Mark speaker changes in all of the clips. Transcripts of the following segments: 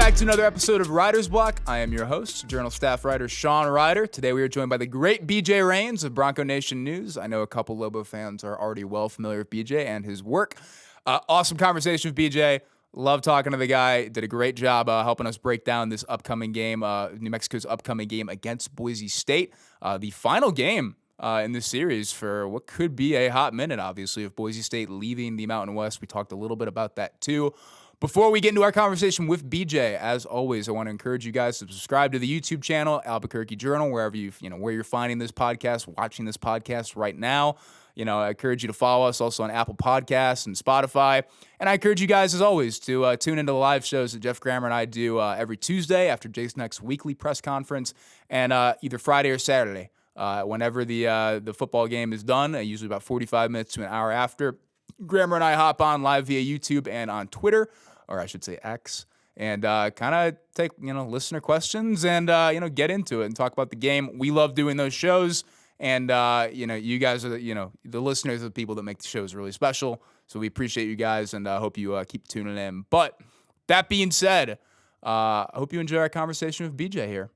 Speaker 1: back to another episode of Writer's Block. I am your host, Journal staff writer Sean Reider. Today we are joined by the great BJ Rains of Bronco Nation News. I know a couple Lobo fans are already well familiar with BJ and his work. Awesome conversation with BJ. Love talking to the guy. Did a great job helping us break down this upcoming game, New Mexico's upcoming game against Boise State. The final game in this series for what could be a hot minute, obviously, of Boise State leaving the Mountain West. We talked a little bit about that too. Before we get into our conversation with BJ, as always, I want to encourage you guys to subscribe to the YouTube channel, Albuquerque Journal, wherever where you're finding this podcast, watching this podcast right now. I encourage you to follow us also on Apple Podcasts and Spotify. And I encourage you guys, as always, to tune into the live shows that Jeff Grammer and I do every Tuesday after Jason Eck's weekly press conference, and either Friday or Saturday, whenever the football game is done, usually about 45 minutes to an hour after. Grammer and I hop on live via YouTube and on Twitter, or I should say X, and kind of take, listener questions and, get into it and talk about the game. We love doing those shows, and, you guys are, the listeners are the people that make the shows really special, so we appreciate you guys, and I hope you keep tuning in. But that being said, I hope you enjoy our conversation with BJ here.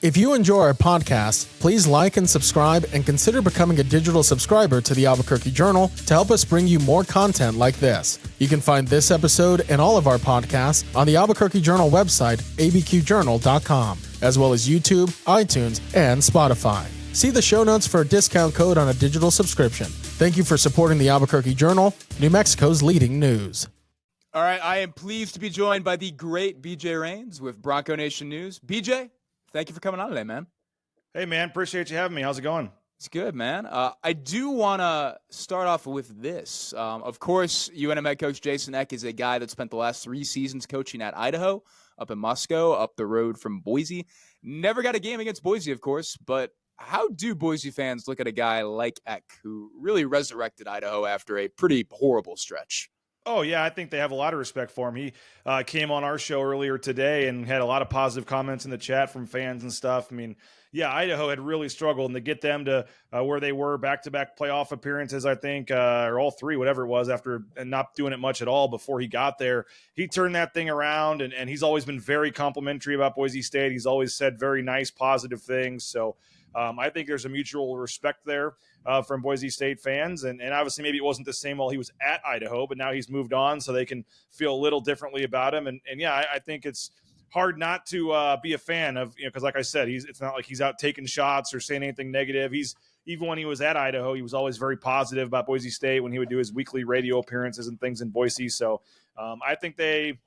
Speaker 2: If you enjoy our podcast, please like and subscribe and consider becoming a digital subscriber to the Albuquerque Journal to help us bring you more content like this. You can find this episode and all of our podcasts on the Albuquerque Journal website, abqjournal.com, as well as YouTube, iTunes, and Spotify. See the show notes for a discount code on a digital subscription. Thank you for supporting the Albuquerque Journal, New Mexico's leading news.
Speaker 1: All right, I am pleased to be joined by the great BJ Rains with Bronco Nation News. BJ, thank you for coming on today, man.
Speaker 3: Hey, man. Appreciate you having me. How's it going?
Speaker 1: It's good, man. I do want to start off with this. Of course, UNM head coach Jason Eck is a guy that spent the last 3 seasons coaching at Idaho, up in Moscow, up the road from Boise. Never got a game against Boise, of course, but how do Boise fans look at a guy like Eck, who really resurrected Idaho after a pretty horrible stretch?
Speaker 3: Oh, yeah, I think they have a lot of respect for him. He came on our show earlier today and had a lot of positive comments in the chat from fans and stuff. I mean, yeah, Idaho had really struggled, and to get them to where they were, back-to-back playoff appearances, I think, or all 3, whatever it was, after not doing it much at all before he got there. He turned that thing around, and he's always been very complimentary about Boise State. He's always said very nice, positive things. So I think there's a mutual respect there from Boise State fans. And obviously maybe it wasn't the same while he was at Idaho, but now he's moved on so they can feel a little differently about him. And yeah, I think it's hard not to be a fan of, because like I said, it's not like he's out taking shots or saying anything negative. Even when he was at Idaho, he was always very positive about Boise State when he would do his weekly radio appearances and things in Boise. So I think they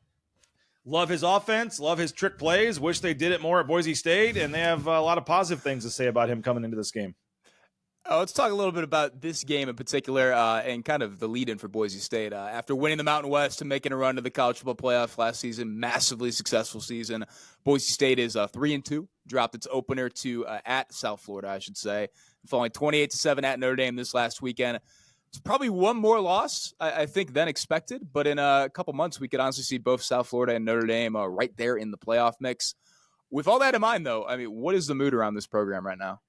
Speaker 3: love his offense, love his trick plays, wish they did it more at Boise State, and they have a lot of positive things to say about him coming into this game.
Speaker 1: Let's talk a little bit about this game in particular and kind of the lead-in for Boise State. After winning the Mountain West and making a run to the college football playoff last season, massively successful season, Boise State is 3-2, dropped its opener to at South Florida, I should say, falling 28-7 at Notre Dame this last weekend. It's probably one more loss, I think, than expected, but in a couple months, we could honestly see both South Florida and Notre Dame right there in the playoff mix. With all that in mind, though, I mean, what is the mood around this program right now?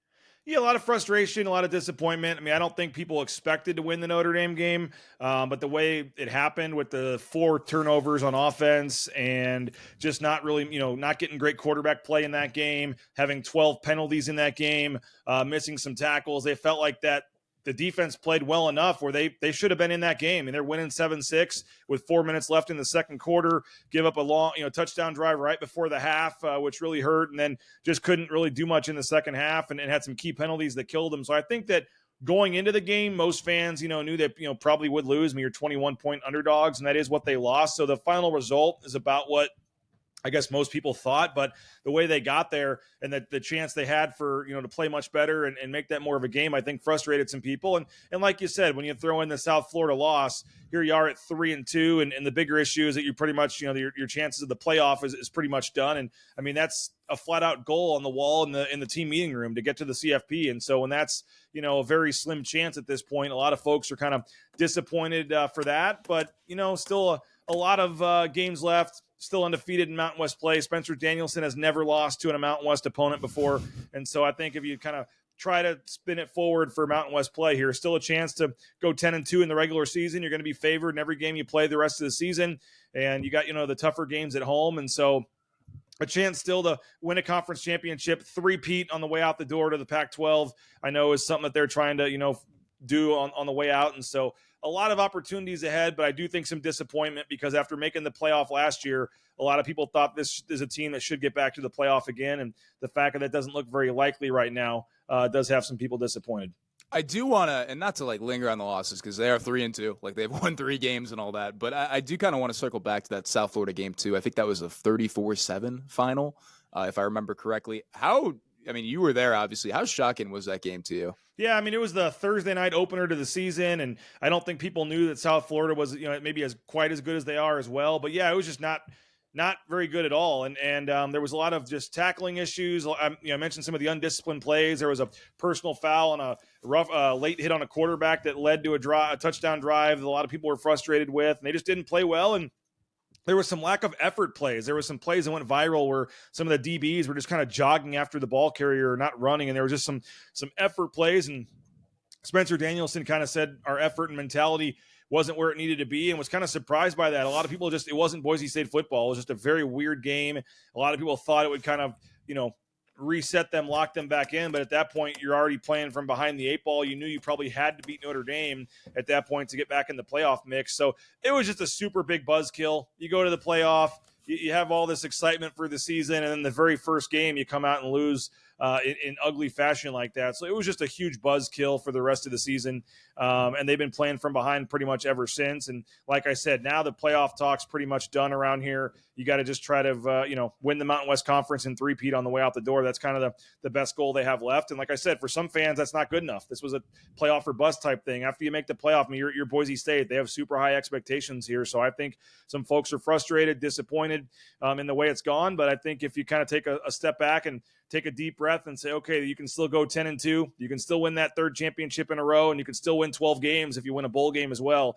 Speaker 3: Yeah, a lot of frustration, a lot of disappointment. I mean, I don't think people expected to win the Notre Dame game, but the way it happened with the 4 turnovers on offense and just not really, not getting great quarterback play in that game, having 12 penalties in that game, missing some tackles, they felt like that the defense played well enough where they should have been in that game, and they're winning 7-6 with 4 minutes left in the second quarter, give up a long, touchdown drive right before the half, which really hurt, and then just couldn't really do much in the second half and had some key penalties that killed them. So I think that going into the game, most fans, knew that, probably would lose. I mean, you're 21-point underdogs, and that is what they lost. So the final result is about what I guess most people thought, but the way they got there and the chance they had for, to play much better and make that more of a game, I think frustrated some people. And like you said, when you throw in the South Florida loss, here you are at 3-2. And the bigger issue is that you pretty much, your chances of the playoff is pretty much done. And I mean, that's a flat out goal on the wall in the team meeting room to get to the CFP. And so when that's, a very slim chance at this point, a lot of folks are kind of disappointed for that, but still a lot of games left. Still undefeated in Mountain West play. Spencer Danielson has never lost to a Mountain West opponent before. And so I think if you kind of try to spin it forward for Mountain West play here, still a chance to go 10-2 in the regular season. You're going to be favored in every game you play the rest of the season. And you got, the tougher games at home. And so a chance still to win a conference championship. Three-peat on the way out the door to the Pac-12, I know, is something that they're trying to, do on the way out. And so a lot of opportunities ahead, but I do think some disappointment because after making the playoff last year, a lot of people thought this is a team that should get back to the playoff again. And the fact that doesn't look very likely right now does have some people disappointed.
Speaker 1: I do want to, and not to linger on the losses because they are 3-2, they've won 3 games and all that. But I do kind of want to circle back to that South Florida game too. I think that was a 34-7 final, if I remember correctly. You were there, obviously. How shocking was that game to you?
Speaker 3: Yeah, it was the Thursday night opener to the season, and I don't think people knew that South Florida was, maybe quite as good as they are as well. But yeah, it was just not very good at all. And there was a lot of just tackling issues. I mentioned some of the undisciplined plays. There was a personal foul on a rough late hit on a quarterback that led to a touchdown drive that a lot of people were frustrated with, and they just didn't play well. And there was some lack of effort plays. There was some plays that went viral where some of the DBs were just kind of jogging after the ball carrier, not running. And there was just some effort plays. And Spencer Danielson kind of said our effort and mentality wasn't where it needed to be and was kind of surprised by that. A lot of people it wasn't Boise State football. It was just a very weird game. A lot of people thought it would kind of, reset them, lock them back in. But at that point, you're already playing from behind the 8 ball. You knew you probably had to beat Notre Dame at that point to get back in the playoff mix. So it was just a super big buzzkill. You go to the playoff, you have all this excitement for the season, and then the very first game you come out and lose in ugly fashion like that. So it was just a huge buzzkill for the rest of the season. And they've been playing from behind pretty much ever since. And like I said, now the playoff talk's pretty much done around here. You got to just try to, win the Mountain West Conference and three-peat on the way out the door. That's kind of the best goal they have left. And like I said, for some fans, that's not good enough. This was a playoff or bust type thing. After you make the playoff, you're Boise State. They have super high expectations here. So I think some folks are frustrated, disappointed in the way it's gone. But I think if you kind of take a step back and take a deep breath and say, okay, you can still go 10-2. You can still win that third championship in a row, and you can still win 12 games if you win a bowl game as well.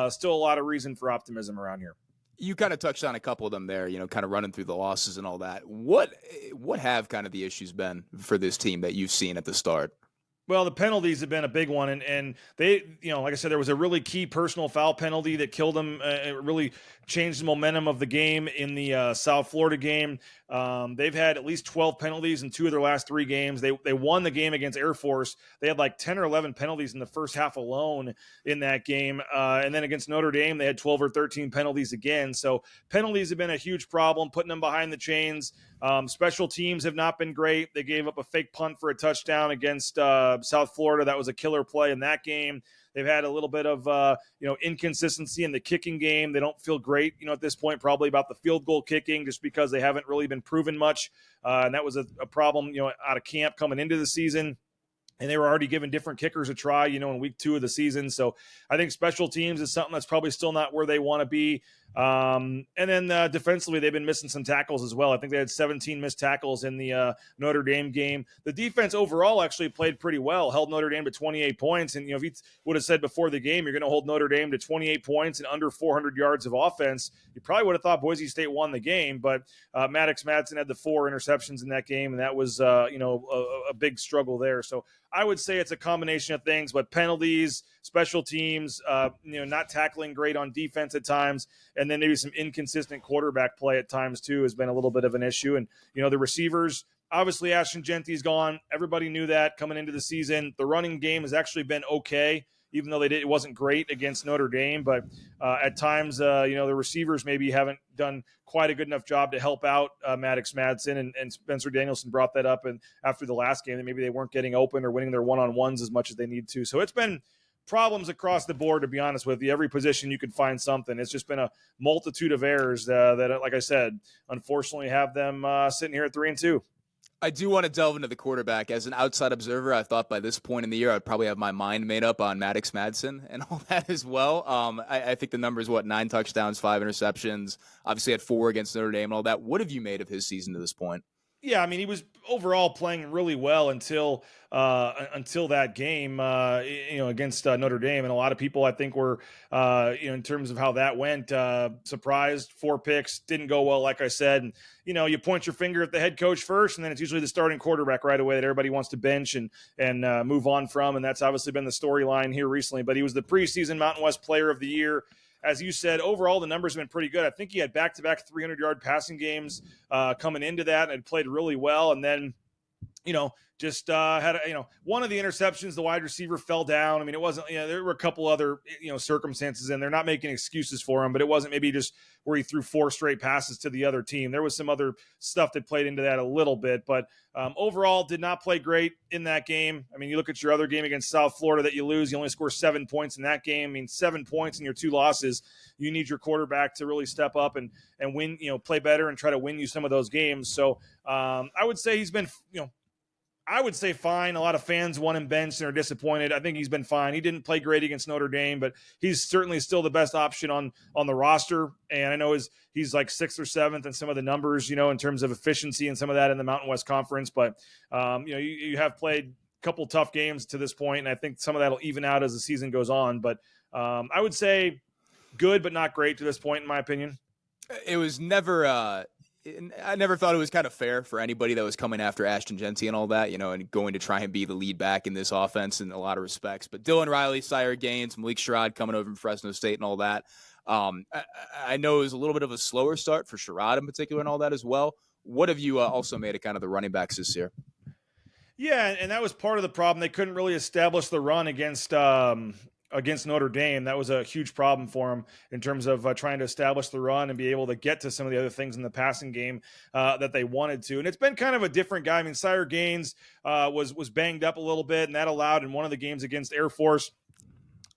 Speaker 3: Still a lot of reason for optimism around here.
Speaker 1: You kind of touched on a couple of them there, kind of running through the losses and all that. What have kind of the issues been for this team that you've seen at the start?
Speaker 3: Well, the penalties have been a big one, and they, like I said, there was a really key personal foul penalty that killed them. It really changed the momentum of the game in the South Florida game. They've had at least 12 penalties in 2 of their last 3 games. They won the game against Air Force. They had 10 or 11 penalties in the first half alone in that game. And then against Notre Dame, they had 12 or 13 penalties again. So penalties have been a huge problem, putting them behind the chains. Special teams have not been great. They gave up a fake punt for a touchdown against South Florida. That was a killer play in that game. They've had a little bit of, inconsistency in the kicking game. They don't feel great, at this point, probably about the field goal kicking just because they haven't really been proven much. And that was a problem, out of camp coming into the season. And they were already giving different kickers a try, in week 2 of the season. So I think special teams is something that's probably still not where they want to be. And then defensively, they've been missing some tackles as well. I think they had 17 missed tackles in the Notre Dame game. The defense overall actually played pretty well, held Notre Dame to 28 points. And, if you would have said before the game, you're going to hold Notre Dame to 28 points and under 400 yards of offense, you probably would have thought Boise State won the game. But Maddox Madsen had the 4 interceptions in that game, and that was, a big struggle there. So I would say it's a combination of things, but penalties, special teams, not tackling great on defense at times, and then maybe some inconsistent quarterback play at times too has been a little bit of an issue. And, the receivers, obviously Ashton Genty's gone. Everybody knew that coming into the season. The running game has actually been okay, even though it wasn't great against Notre Dame. But at times, the receivers maybe haven't done quite a good enough job to help out Maddox Madsen, and Spencer Danielson brought that up. And after the last game, that maybe they weren't getting open or winning their one-on-ones as much as they need to. So it's been problems across the board, to be honest with you. Every position you could find something. It's just been a multitude of errors that, like I said, unfortunately have them sitting here at 3-2.
Speaker 1: I do want to delve into the quarterback. As an outside observer, I thought by this point in the year I'd probably have my mind made up on Maddox Madsen and all that as well. I think the number is 9 touchdowns, 5 interceptions. Obviously had 4 against Notre Dame and all that. What have you made of his season to this point?
Speaker 3: Yeah, he was overall playing really well until that game, against Notre Dame, and a lot of people I think were, in terms of how that went, surprised. 4 picks, didn't go well, like I said, and you point your finger at the head coach first, and then it's usually the starting quarterback right away that everybody wants to bench and move on from, and that's obviously been the storyline here recently. But he was the preseason Mountain West Player of the Year. as you said, overall the numbers have been pretty good. I think he had back-to-back 300-yard passing games coming into that and had played really well. And then, just had one of the interceptions, the wide receiver fell down. I mean, it wasn't, there were a couple other, circumstances, and they're not making excuses for him, but it wasn't maybe just where he threw 4 straight passes to the other team. There was some other stuff that played into that a little bit, but overall did not play great in that game. I mean, you look at your other game against South Florida that you lose, you only score 7 points in that game. I mean, 7 points in your 2 losses. You need your quarterback to really step up and win, play better and try to win you some of those games. So I would say he's been, I would say fine. A lot of fans want him benched and are disappointed. I think he's been fine. He didn't play great against Notre Dame, but he's certainly still the best option on the roster. And I know he's like 6th or 7th in some of the numbers, in terms of efficiency and some of that in the Mountain West Conference. But, you have played a couple tough games to this point, and I think some of that will even out as the season goes on. But I would say good, but not great to this point, in my opinion.
Speaker 1: It was never I never thought it was kind of fair for anybody that was coming after Ashton Genty and all that, and going to try and be the lead back in this offense in a lot of respects. But Dylan Riley, Sire Gaines, Malik Sherrod coming over from Fresno State and all that. I know it was a little bit of a slower start for Sherrod in particular and all that as well. What have you also made of kind of the running backs this year?
Speaker 3: Yeah, and that was part of the problem. They couldn't really establish the run against Notre Dame. That was a huge problem for him in terms of trying to establish the run and be able to get to some of the other things in the passing game that they wanted to. And it's been kind of a different guy. I mean, Sire Gaines was banged up a little bit, and that allowed in one of the games against Air Force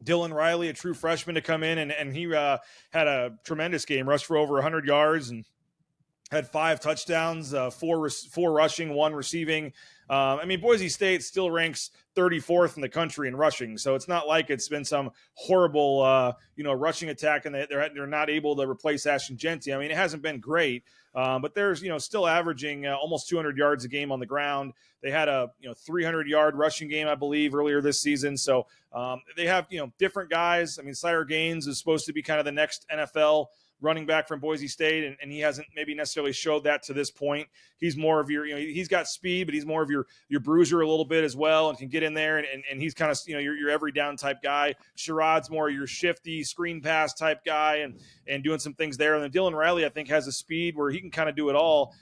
Speaker 3: Dylan Riley, a true freshman, to come in, and he had a tremendous game, rushed for over 100 yards and had 5 touchdowns, 4 rushing, 1 receiving. I mean, Boise State still ranks 34th in the country in rushing, so it's not like it's been some horrible, rushing attack, and they're not able to replace Ashton Genty. I mean, it hasn't been great, but there's still averaging almost 200 yards a game on the ground. They had a 300-yard rushing game, I believe, earlier this season. So they have different guys. I mean, Sire Gaines is supposed to be kind of the next NFL running back from Boise State, and he hasn't maybe necessarily showed that to this point. He's more of your, he's got speed, but he's more of your bruiser a little bit as well, and can get in there, and he's kind of, your every down type guy. Sherrod's more your shifty screen pass type guy, and doing some things there. And then Dylan Riley, I think, has a speed where he can kind of do it all.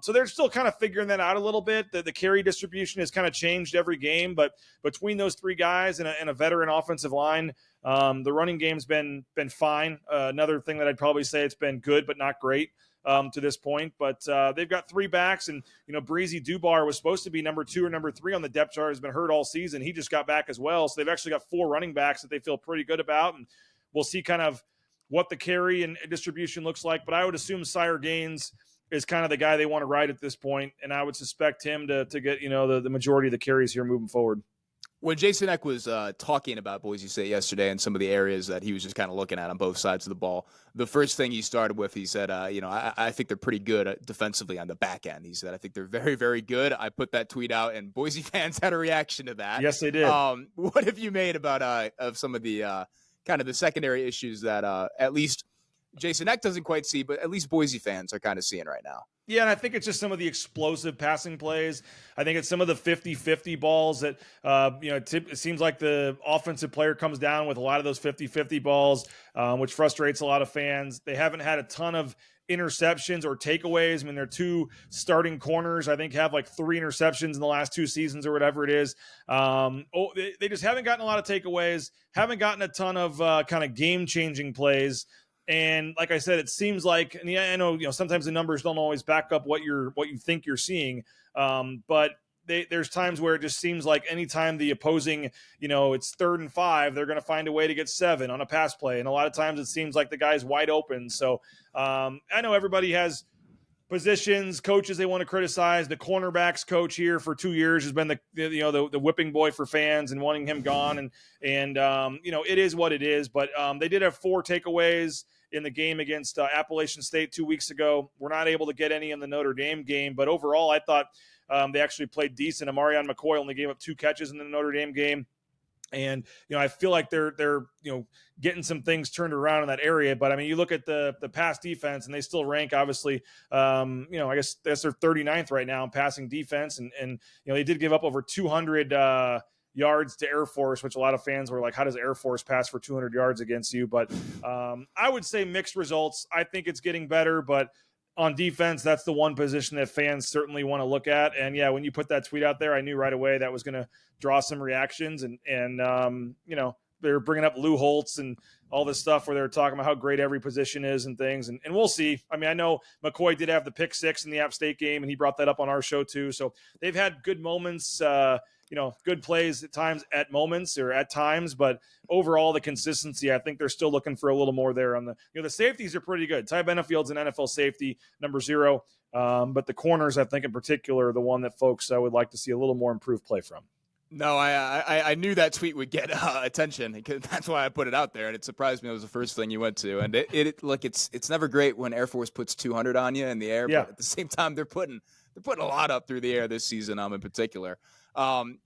Speaker 3: So they're still kind of figuring that out a little bit. The carry distribution has kind of changed every game, but between those 3 guys and a veteran offensive line, the running game's been fine. Another thing that I'd probably say, it's been good, but not great to this point. But they've got 3 backs, and Breezy Dubar was supposed to be number 2 or number 3 on the depth chart, has been hurt all season. He just got back as well, so they've actually got 4 running backs that they feel pretty good about, and we'll see kind of what the carry and distribution looks like. But I would assume Sire Gaines is kind of the guy they want to ride at this point, and I would suspect him to get the majority of the carries here moving forward.
Speaker 1: When Jason Eck was talking about Boise State yesterday and some of the areas that he was just kind of looking at on both sides of the ball, the first thing he started with, he said, I think they're pretty good defensively on the back end. He said, I think they're very, very good. I put that tweet out, and Boise fans had a reaction to that.
Speaker 3: Yes, they did.
Speaker 1: What have you made about of some of the kind of the secondary issues that at least Jason Eck doesn't quite see, but at least Boise fans are kind of seeing right now?
Speaker 3: Yeah, and I think it's just some of the explosive passing plays. I think it's some of the 50-50 balls that, it seems like the offensive player comes down with a lot of those 50-50 balls, which frustrates a lot of fans. They haven't had a ton of interceptions or takeaways. I mean, their 2 starting corners, I think, have like 3 interceptions in the last 2 seasons or whatever it is. They just haven't gotten a lot of takeaways, haven't gotten a ton of kind of game-changing plays. And like I said, it seems like, and I know, sometimes the numbers don't always back up what you think you're seeing. But there's times where it just seems like anytime the opposing, it's 3rd and 5, they're going to find a way to get 7 on a pass play. And a lot of times it seems like the guy's wide open. So I know everybody has positions, coaches they want to criticize. The cornerbacks coach here for 2 years has been the whipping boy for fans and wanting him gone. And it is what it is. But they did have 4 takeaways in the game against Appalachian State 2 weeks ago. We're not able to get any in the Notre Dame game, but overall I thought they actually played decent. Amarion McCoy only gave up 2 catches in the Notre Dame game. And, I feel like they're getting some things turned around in that area. But I mean, you look at the pass defense, and they still rank, obviously, I guess that's their 39th right now in passing defense. And they did give up over 200 yards to Air Force, which a lot of fans were like, how does Air Force pass for 200 yards against you? But I would say mixed results. I think it's getting better, but on defense, that's the one position that fans certainly want to look at. And yeah, when you put that tweet out there, I knew right away that was going to draw some reactions. And you know, they're bringing up Lou Holtz and all this stuff where they're talking about how great every position is and things. And we'll see. I mean, I know McCoy did have the pick 6 in the App State game, and he brought that up on our show too. So they've had good moments, you know, good plays at times, but overall the consistency, I think they're still looking for a little more there on the, you know, the safeties are pretty good. Ty Benefield's an NFL safety, number 0. But the corners, I think in particular, are the one that folks would like to see a little more improved play from.
Speaker 1: No, I knew that tweet would get attention because that's why I put it out there, and it surprised me it was the first thing you went to. And look, it's never great when Air Force puts 200 on you in the air, but at the same time they're putting a lot up through the air this season. In particular, I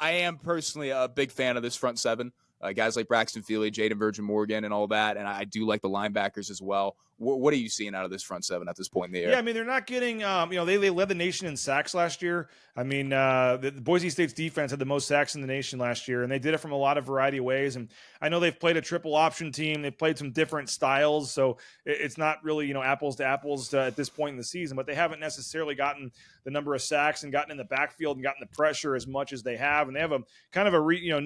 Speaker 1: am personally a big fan of this front 7. Guys like Braxton Feely, Jaden Virgin Morgan, and all that, and I do like the linebackers as well. What are you seeing out of this front 7 at this point in the year?
Speaker 3: Yeah, I mean, they're not getting, you know, they led the nation in sacks last year. I mean, the Boise State's defense had the most sacks in the nation last year, and they did it from a lot of variety of ways. And I know they've played a triple option team. They've played some different styles, so it's not really, you know, apples to apples at this point in the season, but they haven't necessarily gotten the number of sacks and gotten in the backfield and gotten the pressure as much as they have. And they have a kind of a,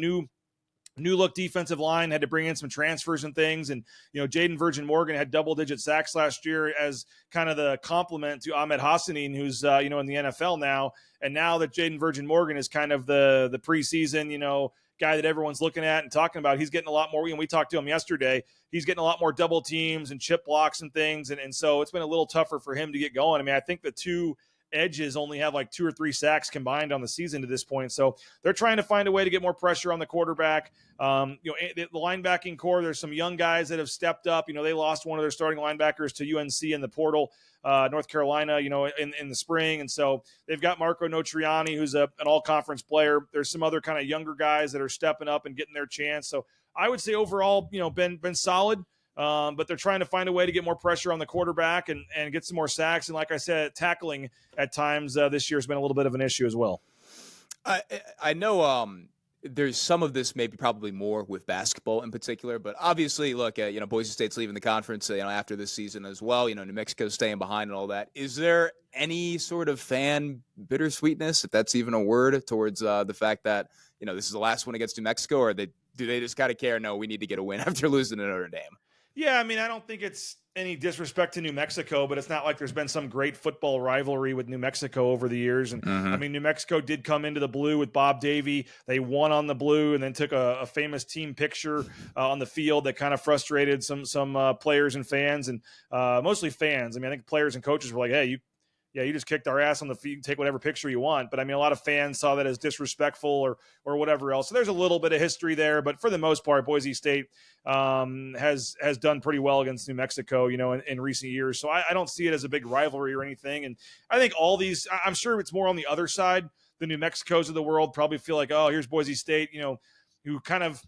Speaker 3: new look defensive line, had to bring in some transfers and things. And, you know, Jaden Virgin Morgan had double-digit sacks last year as kind of the complement to Ahmed Hassanin, who's, you know, in the NFL now. And now that Jaden Virgin Morgan is kind of the preseason, you know, guy that everyone's looking at and talking about, he's getting a lot more, and we talked to him yesterday, he's getting a lot more double teams and chip blocks and things. And so it's been a little tougher for him to get going. I mean, I think the two edges only have like 2 or 3 sacks combined on the season to this point. So they're trying to find a way to get more pressure on the quarterback. You know, the linebacking core, there's some young guys that have stepped up. You know, they lost one of their starting linebackers to UNC in the portal, North Carolina, you know, in the spring. And so they've got Marco Notriani, who's an all-conference player. There's some other kind of younger guys that are stepping up and getting their chance. So I would say overall, you know, been solid. But they're trying to find a way to get more pressure on the quarterback and get some more sacks. And like I said, tackling at times this year has been a little bit of an issue as well.
Speaker 1: I know there's some of this maybe probably more with basketball in particular, but obviously, look, you know, Boise State's leaving the conference, you know, after this season as well. You know, New Mexico's staying behind and all that. Is there any sort of fan bittersweetness, if that's even a word, towards the fact that, you know, this is the last one against New Mexico, or do they just got to care? No, we need to get a win after losing to Notre Dame.
Speaker 3: Yeah, I mean, I don't think it's any disrespect to New Mexico, but it's not like there's been some great football rivalry with New Mexico over the years. And I mean, New Mexico did come into the blue with Bob Davie. They won on the blue and then took a famous team picture on the field that kind of frustrated some players and fans, and mostly fans. I mean, I think players and coaches were like, hey, you just kicked our ass on the field, take whatever picture you want. But I mean, a lot of fans saw that as disrespectful or whatever else. So there's a little bit of history there, but for the most part, Boise State has done pretty well against New Mexico, you know, in recent years. So I don't see it as a big rivalry or anything. And I think all these, I'm sure it's more on the other side. The New Mexicos of the world probably feel like, oh, here's Boise State, you know, who kind of,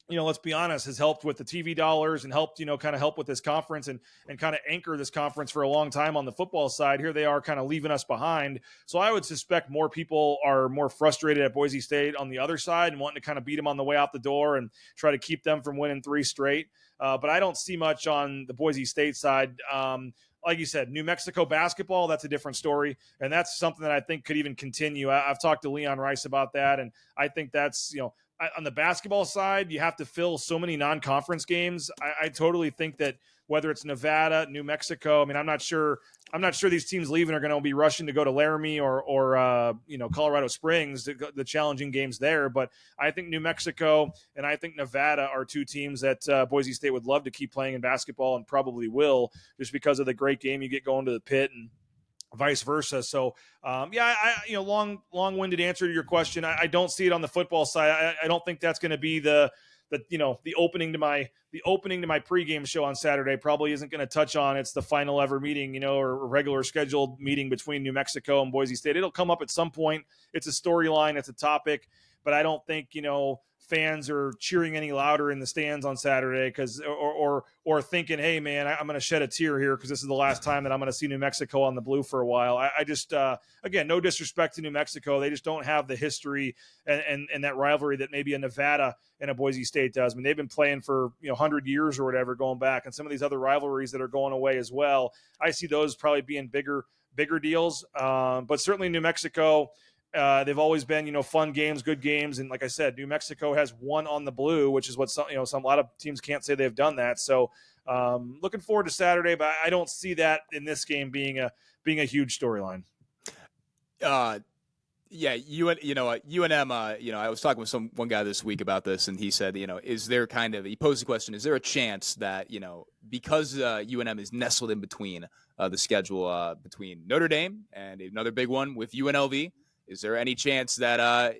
Speaker 3: you know, let's be honest, has helped with the TV dollars and helped, you know, kind of help with this conference and kind of anchor this conference for a long time on the football side. Here they are kind of leaving us behind. So I would suspect more people are more frustrated at Boise State on the other side and wanting to kind of beat them on the way out the door and try to keep them from winning 3 straight. But I don't see much on the Boise State side. Like you said, New Mexico basketball, that's a different story. And that's something that I think could even continue. I've talked to Leon Rice about that. And I think that's, you know, on the basketball side, you have to fill so many non-conference games. I totally think that whether it's Nevada, New Mexico, I mean, I'm not sure these teams leaving are going to be rushing to go to Laramie or you know, Colorado Springs, the challenging games there. But I think New Mexico and I think Nevada are 2 teams that Boise State would love to keep playing in basketball and probably will, just because of the great game you get going to the pit and vice versa. So, you know, long-winded answer to your question. I don't see it on the football side. I don't think that's going to be the opening to my pregame show on Saturday. Probably isn't going to touch on it's the final ever meeting, you know, or regular scheduled meeting between New Mexico and Boise State. It'll come up at some point. It's a storyline. It's a topic, but I don't think, you know, fans are cheering any louder in the stands on Saturday because or thinking, hey man, I'm going to shed a tear here because this is the last time that I'm going to see New Mexico on the blue for a while. I just again, no disrespect to New Mexico, they just don't have the history and that rivalry that maybe a Nevada and a Boise State does. I mean, they've been playing for 100 years or whatever going back, and some of these other rivalries that are going away as well. I see those probably being bigger deals, but certainly New Mexico. They've always been, fun games, good games. And like I said, New Mexico has won on the blue, which is what a lot of teams can't say they've done that. So looking forward to Saturday, but I don't see that in this game being a huge storyline.
Speaker 1: Yeah, UNM, I was talking with one guy this week about this, and he said, is there he posed the question, is there a chance that, because UNM is nestled in between the schedule between Notre Dame and another big one with UNLV, is there any chance that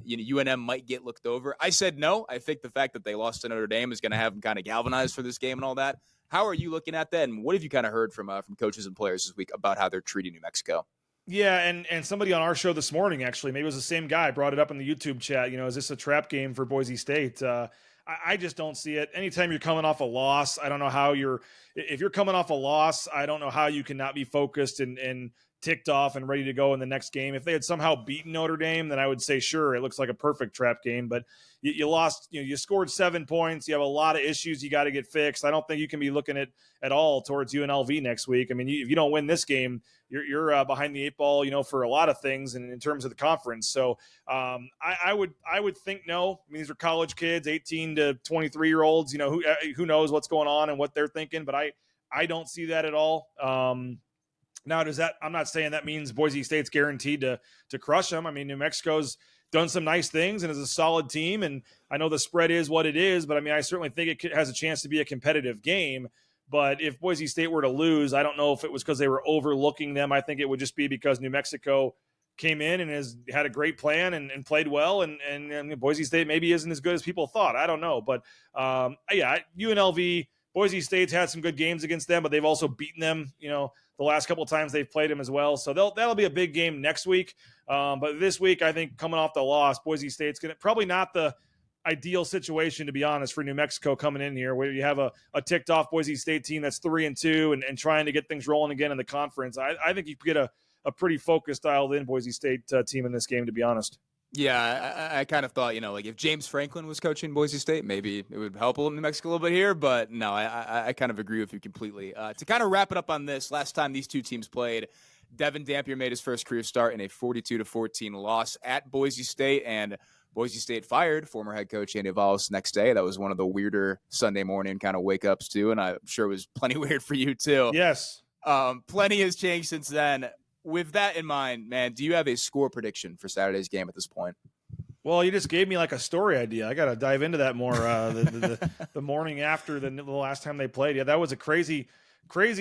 Speaker 1: UNM might get looked over? I said no. I think the fact that they lost to Notre Dame is going to have them kind of galvanized for this game and all that. How are you looking at that, and what have you kind of heard from coaches and players this week about how they're treating New Mexico?
Speaker 3: Yeah, and somebody on our show this morning, actually, maybe it was the same guy, brought it up in the YouTube chat. Is this a trap game for Boise State? I just don't see it. Anytime you're coming off a loss, I don't know how if you're coming off a loss, I don't know how you can not be focused and ticked off and ready to go in the next game. If they had somehow beaten Notre Dame, then I would say, sure, it looks like a perfect trap game, but you lost, you scored 7 points. You have a lot of issues you got to get fixed. I don't think you can be looking at all towards UNLV next week. I mean, if you don't win this game, you're behind the 8 ball, for a lot of things and in terms of the conference. So I would think no. I mean, these are college kids, 18 to 23-year-olds, who knows what's going on and what they're thinking, but I don't see that at all. Now, I'm not saying that means Boise State's guaranteed to crush them. I mean, New Mexico's done some nice things and is a solid team, and I know the spread is what it is, but I mean, I certainly think it has a chance to be a competitive game. But if Boise State were to lose, I don't know if it was because they were overlooking them. I think it would just be because New Mexico came in and has had a great plan and played well, and Boise State maybe isn't as good as people thought. I don't know, but UNLV, Boise State's had some good games against them, but they've also beaten them, the last couple of times they've played them as well. So that'll be a big game next week. But this week, I think coming off the loss, Boise State's probably not the ideal situation, to be honest, for New Mexico coming in here, where you have a ticked off Boise State team that's 3-2 and trying to get things rolling again in the conference. I think you could get a pretty focused, dialed in Boise State team in this game, to be honest.
Speaker 1: Yeah, I kind of thought, if James Franklin was coaching Boise State, maybe it would help New Mexico a little bit here. But no, I kind of agree with you completely. To kind of wrap it up on this, last time these two teams played, Devin Dampier made his first career start in a 42-14 loss at Boise State, and Boise State fired former head coach Andy Avalos next day. That was one of the weirder Sunday morning kind of wake-ups, too, and I'm sure it was plenty weird for you, too.
Speaker 3: Yes.
Speaker 1: Plenty has changed since then. With that in mind, man, do you have a score prediction for Saturday's game at this point?
Speaker 3: Well, you just gave me like a story idea. I got to dive into that more the morning after the last time they played. Yeah, that was a crazy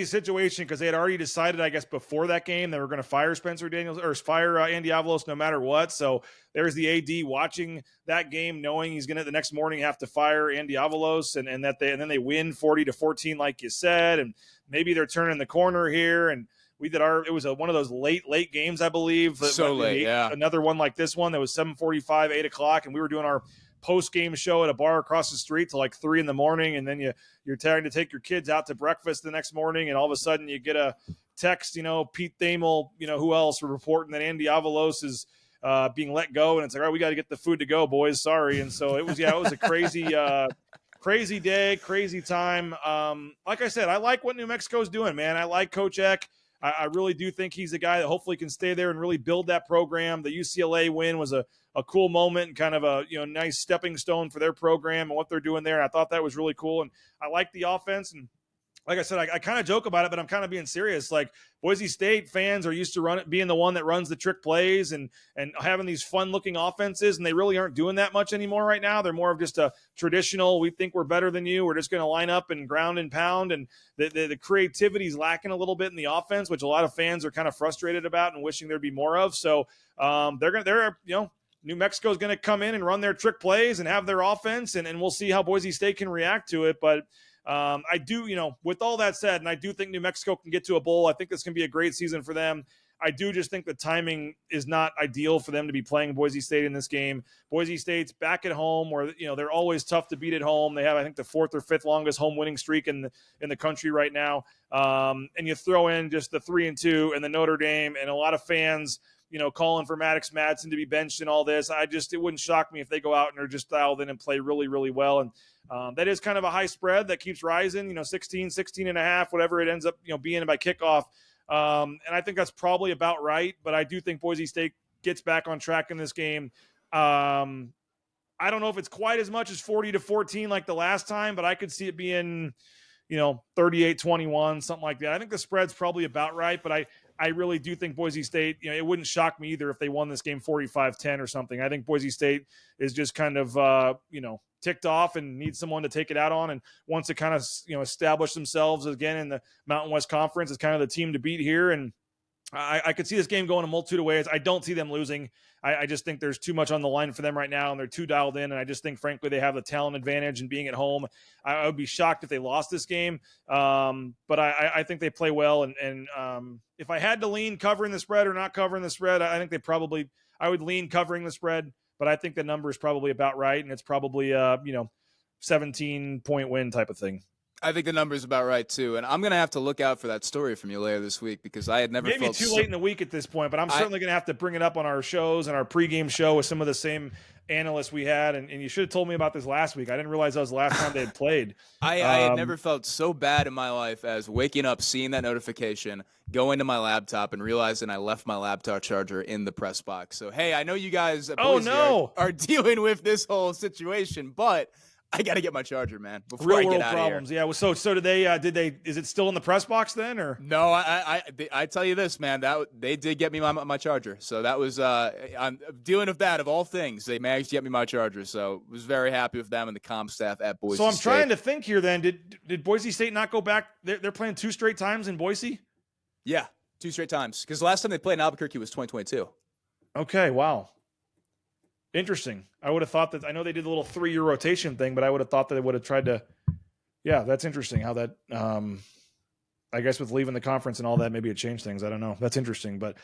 Speaker 3: situation because they had already decided, I guess, before that game they were going to fire Spencer Danielson or fire Andy Avalos no matter what. So there's the AD watching that game, knowing he's going to the next morning have to fire Andy Avalos, and then they win 40-14, like you said, and maybe they're turning the corner here. And we did it was one of those late games, I believe.
Speaker 1: So late, yeah.
Speaker 3: Another one like this one that was 7:45, 8 o'clock, and we were doing our post-game show at a bar across the street till like 3 a.m, and then you're trying to take your kids out to breakfast the next morning, and all of a sudden you get a text, Pete Thamel, who else, were reporting that Andy Avalos is being let go, and it's like, all right, we got to get the food to go, boys. Sorry. And so it was a crazy crazy day, crazy time. Like I said, I like what New Mexico's doing, man. I like Coach Eck. I really do think he's a guy that hopefully can stay there and really build that program. The UCLA win was a cool moment and kind of a nice stepping stone for their program and what they're doing there. And I thought that was really cool. And I like the offense. And like I said, I kind of joke about it, but I'm kind of being serious. Like, Boise State fans are used to being the one that runs the trick plays and having these fun-looking offenses, and they really aren't doing that much anymore right now. They're more of just a traditional, we think we're better than you, we're just going to line up and ground and pound, and the creativity is lacking a little bit in the offense, which a lot of fans are kind of frustrated about and wishing there'd be more of. So New Mexico is going to come in and run their trick plays and have their offense, and we'll see how Boise State can react to it. But I do, with all that said, and I do think New Mexico can get to a bowl. I think this can be a great season for them. I do just think the timing is not ideal for them to be playing Boise State in this game. Boise State's back at home where, they're always tough to beat at home. They have, I think, the 4th or 5th longest home winning streak in the country right now. And you throw in just the 3-2 and the Notre Dame and a lot of fans, calling for Maddox Madsen to be benched and all this. It wouldn't shock me if they go out and are just dialed in and play really, really well. And that is kind of a high spread that keeps rising, 16 and a half, whatever it ends up, being by kickoff. And I think that's probably about right, but I do think Boise State gets back on track in this game. I don't know if it's quite as much as 40-14 like the last time, but I could see it being, 38-21, something like that. I think the spread's probably about right, but I really do think Boise State, it wouldn't shock me either if they won this game 45-10 or something. I think Boise State is just kind of, ticked off and needs someone to take it out on, and wants to kind of, establish themselves again in the Mountain West Conference as kind of the team to beat here. And I could see this game going a multitude of ways. I don't see them losing. I just think there's too much on the line for them right now, and they're too dialed in. And I just think, frankly, they have the talent advantage and being at home. I would be shocked if they lost this game. But I think they play well. And if I had to lean covering the spread or not covering the spread, I think I would lean covering the spread, but I think the number is probably about right. And it's probably, 17-point win type of thing.
Speaker 1: I think the number's about right, too. And I'm going to have to look out for that story from you later this week, because I had never
Speaker 3: Maybe
Speaker 1: felt
Speaker 3: too late in the week at this point, but I'm certainly going to have to bring it up on our shows and our pregame show with some of the same analysts we had. And you should have told me about this last week. I didn't realize that was the last time they had played.
Speaker 1: I had never felt so bad in my life as waking up, seeing that notification, going to my laptop, and realizing I left my laptop charger in the press box. So, hey, I know you guys at Boise are dealing with this whole situation, but I got to get my charger, man, before
Speaker 3: Real
Speaker 1: I get
Speaker 3: world
Speaker 1: out
Speaker 3: problems.
Speaker 1: of here.
Speaker 3: Yeah. So did they, is it still in the press box then, or?
Speaker 1: No, I tell you this, man, they did get me my charger. So that was, I'm dealing with that of all things. They managed to get me my charger. So was very happy with them and the comm staff at Boise State.
Speaker 3: So I'm trying to think here then, did Boise State not go back? They're playing 2 straight times in Boise?
Speaker 1: Yeah, 2 straight times. Because the last time they played in Albuquerque was 2022.
Speaker 3: Okay. Wow. Interesting. I would have thought that, I know they did a little 3-year rotation thing, but I would have thought that they would have tried to, yeah, that's interesting how that, I guess with leaving the conference and all that, maybe it changed things. I don't know. That's interesting, but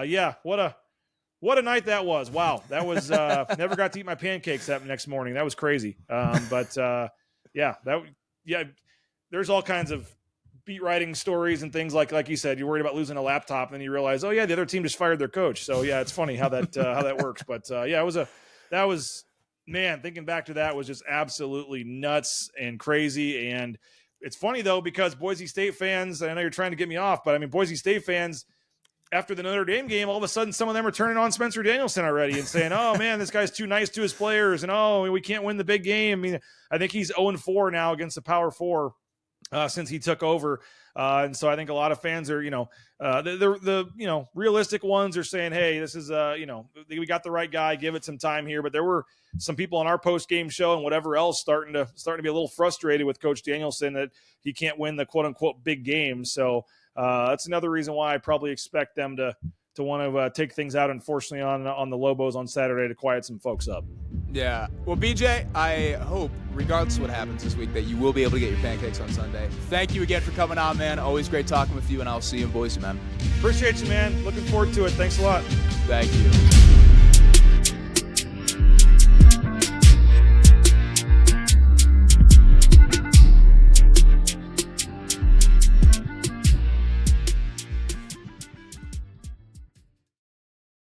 Speaker 3: yeah, what a night that was. Wow. That was, never got to eat my pancakes that next morning. That was crazy. But yeah, there's all kinds of beat writing stories and things like you said, you're worried about losing a laptop and then you realize, oh yeah, the other team just fired their coach. So yeah, it's funny how that works. But yeah, that was man, thinking back to that was just absolutely nuts and crazy. And it's funny though, because Boise State fans, I know you're trying to get me off, but I mean, Boise State fans, after the Notre Dame game, all of a sudden some of them are turning on Spencer Danielson already and saying, oh man, this guy's too nice to his players. And oh, we can't win the big game. I mean, I think he's 0-4 now against the Power 4. Since he took over. And so I think a lot of fans are, the realistic ones are saying, hey, this is, we got the right guy, give it some time here. But there were some people on our post-game show and whatever else starting to be a little frustrated with Coach Danielson that he can't win the quote unquote big game. So that's another reason why I probably expect them to want to take things out, unfortunately, on the Lobos on Saturday to quiet some folks up.
Speaker 1: Yeah. Well, BJ, I hope, regardless of what happens this week, that you will be able to get your pancakes on Sunday. Thank you again for coming on, man. Always great talking with you, and I'll see you in Boise, man.
Speaker 3: Appreciate you, man. Looking forward to it. Thanks a lot.
Speaker 1: Thank you.